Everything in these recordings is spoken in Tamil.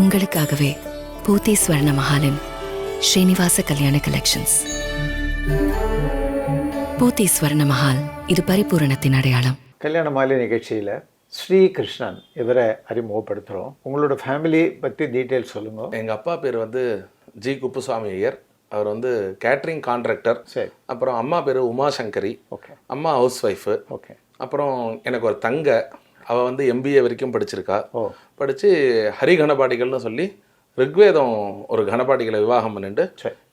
உங்களுக்காகவே பூத்தி ஸ்வர்ண மஹாலின் ஸ்ரீனிவாச கல்யாண கலெக்ஷன்ஸ். பூத்தி ஸ்வர்ண மஹால், இது பரிபூரணத்தின் அடையாளம். கல்யாண மாலை நிகழ்ச்சியில் ஸ்ரீகிருஷ்ணன் இவரை அறிமுகப்படுத்துகிறோம். உங்களோட ஃபேமிலி பற்றி டீட்டெயில்ஸ் சொல்லுங்கள். எங்கள் அப்பா பேர் ஜி குப்புசாமி ஐயர். அவர் கேட்ரிங் கான்ட்ராக்டர். சரி. அப்புறம் அம்மா பேர் உமாசங்கரி. ஓகே. அம்மா ஹவுஸ் ஒய்ஃபு. ஓகே. அப்புறம் எனக்கு ஒரு தங்க, அவள் எம்பிஏ வரைக்கும் படிச்சிருக்கா. படித்து ஹரிகணபாடிகள்னு சொல்லி ரிக்வேதம் ஒரு கணபாடிகளை விவாகம் பண்ணிட்டு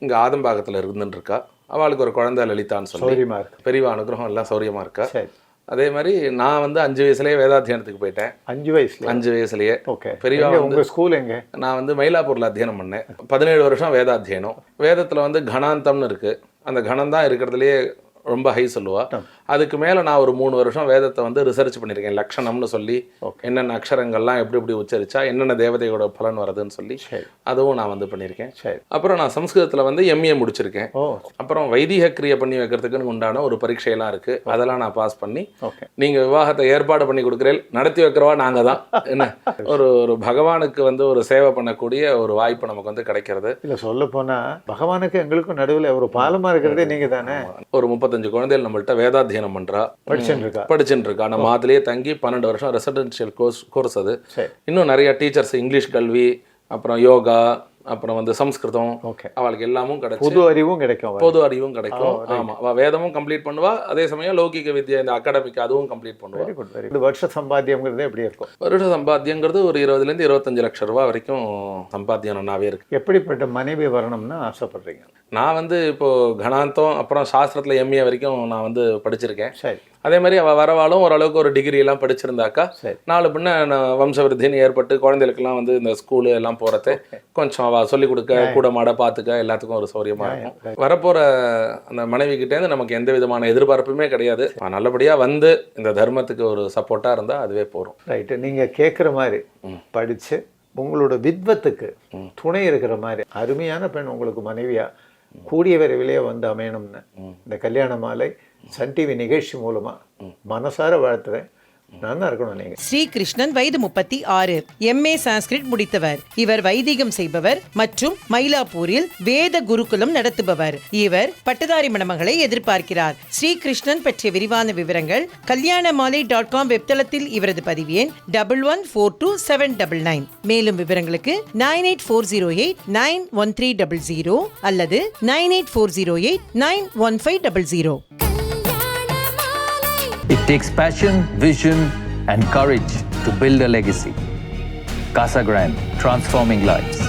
இங்கே ஆதம்பாக்கத்தில் இருந்துட்டுருக்கா. அவளுக்கு ஒரு குழந்தை லலிதான்னு சொல்லி பெரியவா அனுகிரகம் எல்லாம் சௌரியமாக இருக்கா. அதே மாதிரி நான் 5 வயசுலேயே வேதாத்தியானத்துக்கு போயிட்டேன். 5 வயசுலேயே. ஓகே. பெரியவா உங்கள் ஸ்கூல் எங்கே? நான் மயிலாப்பூரில் அத்தியனம் பண்ணேன். 17 வருஷம் வேதாத்தியனம். வேதத்தில் கணாந்தம்னு இருக்குது. அந்த கணம் தான் இருக்கிறதுலையே ரொம்ப ஹை சொல்லுவா. அதுக்கு மேலே நான் ஒரு 3 வருஷம் வேதத்தை ரிசர்ச் பண்ணியிருக்கேன். லக்ஷணம்னு சொல்லி என்னென்ன அக்ஷரங்கள்லாம் எப்படி எப்படி உச்சரிச்சா என்னென்ன தேவதையோட பலன் வருதுன்னு சொல்லி அதுவும் நான் பண்ணியிருக்கேன். அப்புறம் நான் சம்ஸ்கிருதத்தில் எம்ஏ முடிச்சிருக்கேன். அப்புறம் வைதிக கிரியை பண்ணி வைக்கிறதுக்குன்னு உண்டான ஒரு பரீட்சையெல்லாம் இருக்குது. அதெல்லாம் நான் பாஸ் பண்ணி நீங்கள் விவாகத்தை ஏற்பாடு பண்ணி கொடுக்குறேன், நடத்தி வைக்கிறவா நாங்கள் தான். என்ன ஒரு பகவானுக்கு ஒரு சேவை பண்ணக்கூடிய ஒரு வாய்ப்பு நமக்கு கிடைக்கிறது. இல்லை, சொல்ல போனால் பகவானுக்கு எங்களுக்கும் நடுவில் ஒரு பாலமாக இருக்கிறதே நீங்கள் தானே. ஒரு 35 குழந்தைகள் நம்மள்ட்ட வேதாத்தியனம் பண்றா, படிச்சுட்டு இருக்கா. நம்ம அதுலயே தங்கி 12 வருஷம் ரெசிடென்ஷியல் கோர்ஸ். அது இன்னும் நிறைய டீச்சர்ஸ், இங்கிலீஷ் கல்வி, அப்புறம் யோகா, அப்புறம் சம்ஸ்கிருதம், அவளுக்கு எல்லாமும் கிடைக்கும். பொது அறிவும் கிடைக்கும். ஆமா, அவ வேதமும் கம்ப்ளீட் பண்ணுவா, அதே சமயம் லௌகிக வித்யா இந்த அகாடமிக் அதுவும் கம்ப்ளீட் பண்ணுவா. வருஷ சம்பாத்தியம்ங்கிறது எப்படி இருக்கும்? வருஷ சம்பாத்தியங்கிறது ஒரு 20 to 25 லட்சம் ரூபாய் வரைக்கும் சம்பாத்தியம் நன்னாவே இருக்கு. எப்படிப்பட்ட மனைவி வரணும்னு ஆசைப்படுறீங்க? நான் இப்போ கணாந்தம் அப்புறம் சாஸ்திரத்துல எம்ஏ வரைக்கும் நான் படிச்சிருக்கேன். சரி. அதே மாதிரி அவள் வரவாலும் ஓரளவுக்கு ஒரு டிகிரி எல்லாம் படிச்சிருந்தாக்கா நாலு பின்ன வம்சவிருத்தின்னு ஏற்பட்டு குழந்தைகளுக்கெல்லாம் இந்த ஸ்கூலு எல்லாம் போகிறத கொஞ்சம் அவள் சொல்லிக் கொடுக்க, கூட மாட பார்த்துக்க, எல்லாத்துக்கும் ஒரு சௌரியமாக இருக்கும். வரப்போகிற அந்த மனைவி கிட்டேருந்து நமக்கு எந்த விதமான எதிர்பார்ப்புமே கிடையாது. நல்லபடியாக இந்த தர்மத்துக்கு ஒரு சப்போர்ட்டாக இருந்தால் அதுவே போகிறோம். ரைட்டு. நீங்கள் கேட்குற மாதிரி படித்து உங்களோட வித்வத்துக்கு துணை இருக்கிற மாதிரி அருமையான பெண் உங்களுக்கு மனைவியா கூடிய விரைவிலேயே அமையணும்னு இந்த கல்யாண மாலை சன் டிவி நிகழ்ச்சி மூலமா மனசார வாழ்த்துறேன். நல்லா இருக்கணும். நீங்க ஸ்ரீகிருஷ்ணன் வயது 36, எம்ஏ சான்ஸ்கிரிட் முடித்தவர். இவர் வைதிகம் செய்பவர் மற்றும் மயிலாப்பூரில் வேத குருகுலம் நடத்துபவர். இவர் பட்டதாரி மணமகளை எதிர்பார்க்கிறார். ஸ்ரீகிருஷ்ணன் பற்றிய விரிவான விவரங்கள் kalyanamaalai.com வெப்தளத்தில் இவரது பதிவு எண் 11427999. மேலும் விவரங்களுக்கு 9840891300 அல்லது 9840891500. It takes passion, vision, and courage to build a legacy. Casa Grande, transforming lives.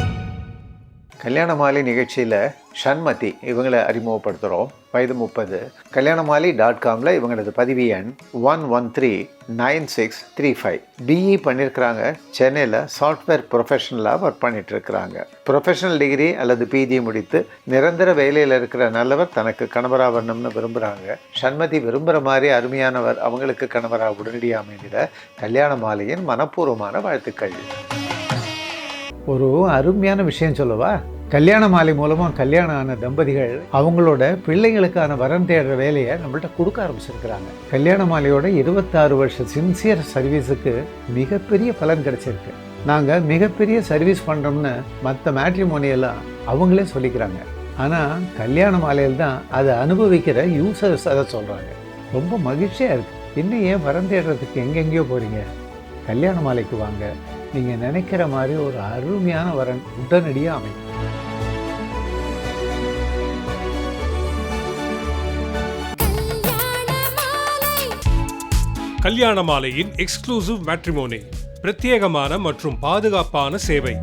கல்யாண மாலை நிகழ்ச்சியில் ஷண்மதி இவங்களை அறிமுகப்படுத்துகிறோம். வயது 30. kalyanamaalai.com இவங்களது பதிவு எண் 1139635. பிஇ பண்ணியிருக்கிறாங்க. சென்னையில் சாஃப்ட்வேர் ப்ரொஃபஷனலாக ஒர்க் பண்ணிட்டு இருக்கிறாங்க. ப்ரொஃபஷனல் டிகிரி அல்லது பிஜி முடித்து நிரந்தர வேலையில் இருக்கிற நல்லவர் தனக்கு கணவராக வரணும்னு விரும்புகிறாங்க. ஷண்மதி விரும்புகிற மாதிரி அருமையானவர் அவங்களுக்கு கணவராக உடனடியாக அமைந்திட கல்யாண மாலையின் மனப்பூர்வமான வாழ்த்துக்கள். ஒரு அருமையான விஷயம் சொல்லவா? கல்யாண மாலை மூலமாக கல்யாணம் ஆன தம்பதிகள் அவங்களோட பிள்ளைகளுக்கான வரன் தேடுற வேலையை நம்மள்ட்ட கொடுக்க ஆரம்பிச்சிருக்கிறாங்க. கல்யாண மாலையோட 26 வருஷ சின்சியர் சர்வீஸுக்கு மிகப்பெரிய பலன் கிடைச்சிருக்கு. நாங்கள் மிகப்பெரிய சர்வீஸ் பண்ணுறோம்னு மற்ற மேட்ரிமோனியெல்லாம் அவங்களே சொல்லிக்கிறாங்க. ஆனால் கல்யாண மாலையில் தான் அதை அனுபவிக்கிற யூசர்ஸ் அதை சொல்கிறாங்க. ரொம்ப மகிழ்ச்சியாக இருக்குது. இன்னும் ஏன் வரன் தேடுறதுக்கு எங்கெங்கேயோ போகிறீங்க? கல்யாண மாலைக்கு வாங்க. நீங்கள் நினைக்கிற மாதிரி ஒரு அருமையான வரன் உடனடியாக அமையும். கல்யாண மாலையின் எக்ஸ்க்ளூசிவ் மேட்ரிமோனி, பிரத்யேகமான மற்றும் பாதுகாப்பான சேவை.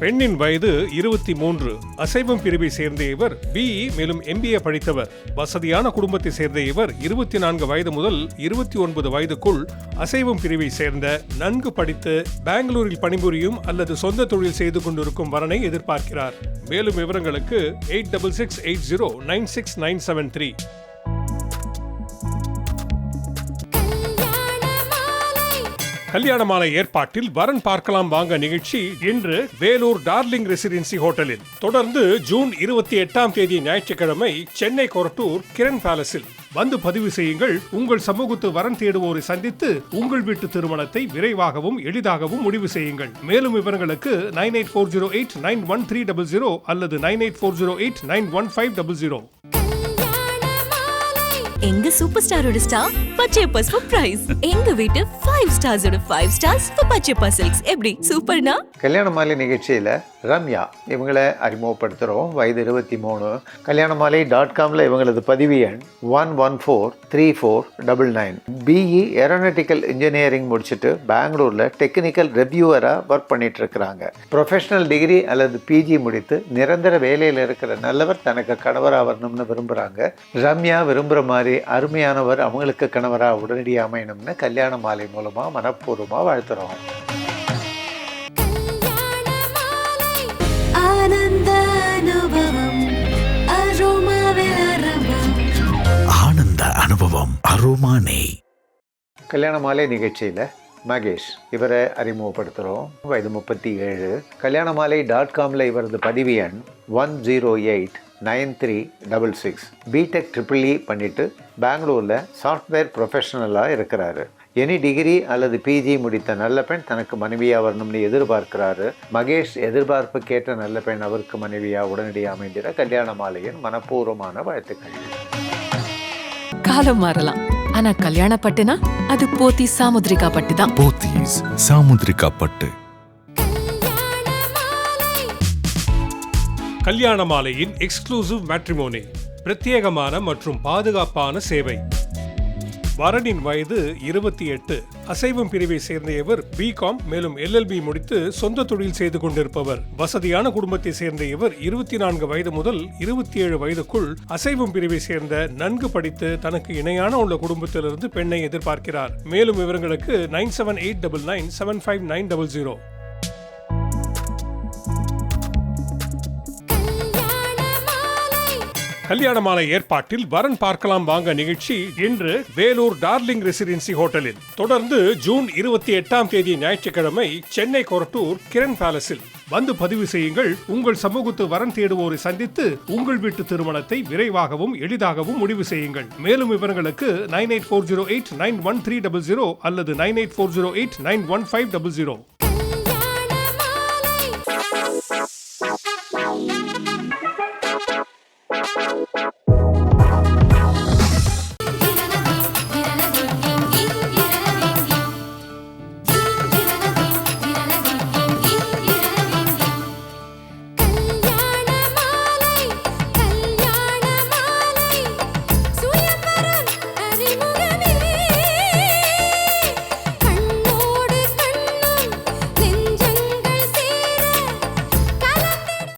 பெண்ணின் வயது 23, அசைவம் பிரிவை சேர்ந்த இவர் பிஇ மேலும் எம்பிஏ படித்தவர். வசதியான குடும்பத்தை சேர்ந்த இவர் 24 வயது முதல் 29 வயதுக்குள் அசைவம் பிரிவை சேர்ந்த நன்கு படித்து பெங்களூரில் பணிபுரியும் அல்லது சொந்த தொழில் செய்து கொண்டிருக்கும் வரனை எதிர்பார்க்கிறார். மேலும் விவரங்களுக்கு 8660969773. கல்யாண மாலை ஏற்பாட்டில் வரன் பார்க்கலாம் வாங்க நிகழ்ச்சி இன்று வேலூர் டார்லிங் ரெசிடென்சி ஹோட்டலில். தொடர்ந்து ஜூன் 28 ஞாயிற்றுக்கிழமை சென்னை கொரட்டூர் கிரண் பேலஸில். வந்து பதிவு செய்யுங்கள். உங்கள் சமூகத்து வரன் தேடுவோரை சந்தித்து உங்கள் வீட்டு திருமணத்தை விரைவாகவும் எளிதாகவும் முடிவு செய்யுங்கள். மேலும் விவரங்களுக்கு 9840891300 அல்லது 9840891500. எங்க சூப்பர் ஸ்டாரோட ஸ்டார் பச்சையப்பாஸ் ஃபார் பிரைஸ். எங்க வீட்டு 5 ஸ்டார்ஸோட 5 ஸ்டார்ஸ் ஃபார் பச்சையப்பா சில்க்ஸ். எப்படி சூப்பர்னா? கல்யாண மாலை நிகழ்ச்சியில் ரம்யா இவங்களை அறிமுகப்படுத்துகிறோம். வயது 23. கல்யாணமாலை.comல இவங்களது பதிவு எண் 1143499. பிஇ ஏரோநாட்டிக்கல் இன்ஜினியரிங் முடிச்சுட்டு பெங்களூரில் டெக்னிக்கல் ரிவ்யூவராக ஒர்க் பண்ணிட்டு இருக்கிறாங்க. ப்ரொஃபஷனல் டிகிரி அல்லது பிஜி முடித்து நிரந்தர வேலையில் இருக்கிற நல்லவர் தனக்கு கணவராக வரணும்னு விரும்புகிறாங்க. ரம்யா விரும்புகிற மாதிரி அருமையானவர் அவங்களுக்கு கணவராக உடனடியாக அமையணும்னு கல்யாண மாலை மூலமாக மனப்பூர்வமாக வாழ்த்துறோம். ஆனந்த அனுபவம் அரோமானே. கல்யாண மாலை நிகழ்ச்சியில் மகேஷ் இவரை அறிமுகப்படுத்துகிறோம். வயது 37. கல்யாணமாலை.comல இவரது பதிவு எண் 1089366. பிடெக் EEE பண்ணிட்டு பெங்களூரில் சாஃப்ட்வேர் ப்ரொஃபஷனலாக இருக்கிறாரு. எனி டிகிரி அல்லது பிஜி முடித்த நல்ல பெண் தனக்கு மனைவியாக வரணும்னு எதிர்பார்க்கிறாரு. மகேஷ் எதிர்பார்ப்புக்கேற்ற நல்ல பெண் அவருக்கு மனைவியாக உடனடியாக அமைந்திட கல்யாண மாலையின் மனப்பூர்வமான வாழ்த்துக்கள். காலம் மாறலாம், ஆனா கல்யாண பட்டுனா அது போத்தி சாமுத்ரிகா பட்டு தான். போத்தீஸ் சாமுத்ரிகா பட்டு. கல்யாண மாலையின் எக்ஸ்க்ளூசிவ் மேட்ரிமோனி, பிரத்யேகமான மற்றும் பாதுகாப்பான சேவை. வரனின் வயது 28. அசைவம் பிரிவை சேர்ந்த இவர் பிகாம் மேலும் LLB முடித்து சொந்த தொழில் செய்து கொண்டிருப்பவர். வசதியான குடும்பத்தை சேர்ந்த இவர் 24 வயது முதல் 27 வயதுக்குள் அசைவம் பிரிவை சேர்ந்த நன்கு படித்து தனக்கு இணையான உள்ள குடும்பத்திலிருந்து பெண்ணை எதிர்பார்க்கிறார். மேலும் விவரங்களுக்கு 9789975900. கல்யாண மாலை ஏற்பாட்டில் வரன் பார்க்கலாம் வாங்க நிகழ்ச்சி இன்று வேலூர் டார்லிங் ரெசிடென்சி ஹோட்டலில். தொடர்ந்து ஜூன் 28ஆம் தேதி ஞாயிற்றுக்கிழமை சென்னை கொரட்டூர் கிரண் பேலஸில். வந்து பதிவு செய்யுங்கள். உங்கள் சமூகத்து வரன் தேடுவோரை சந்தித்து உங்கள் வீட்டு திருமணத்தை விரைவாகவும் எளிதாகவும் முடிவு செய்யுங்கள். மேலும் விவரங்களுக்கு 9840891300 அல்லது 9840891500.